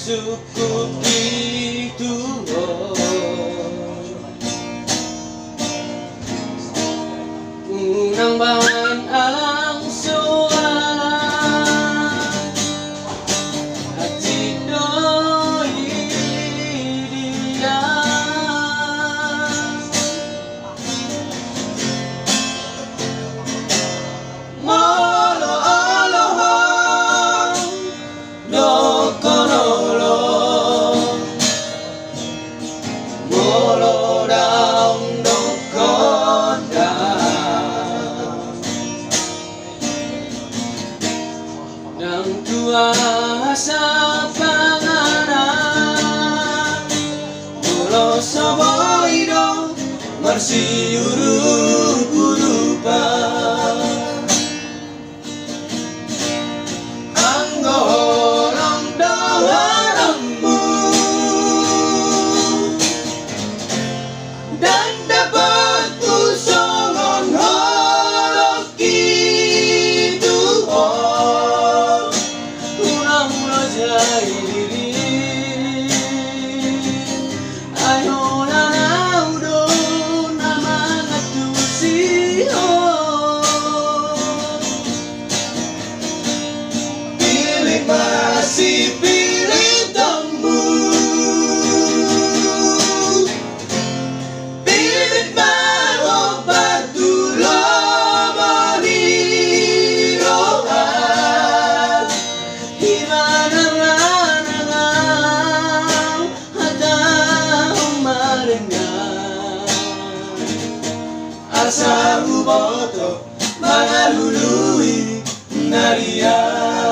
cukup itu. Unang bangan alang suara hati doi dia molo oloh dokonolo molo daung dokonda nang tuasa panganan molo saboido marsiuru kurupa anggolong daharammu dan dapat kusongon holok itu ulang-ulang jai diri ayo nanaudo nama ngatusi Pillit masih sipillitonmu Pillit mau batulo maniroha himanang hatang marengang asa uboto mangalului naria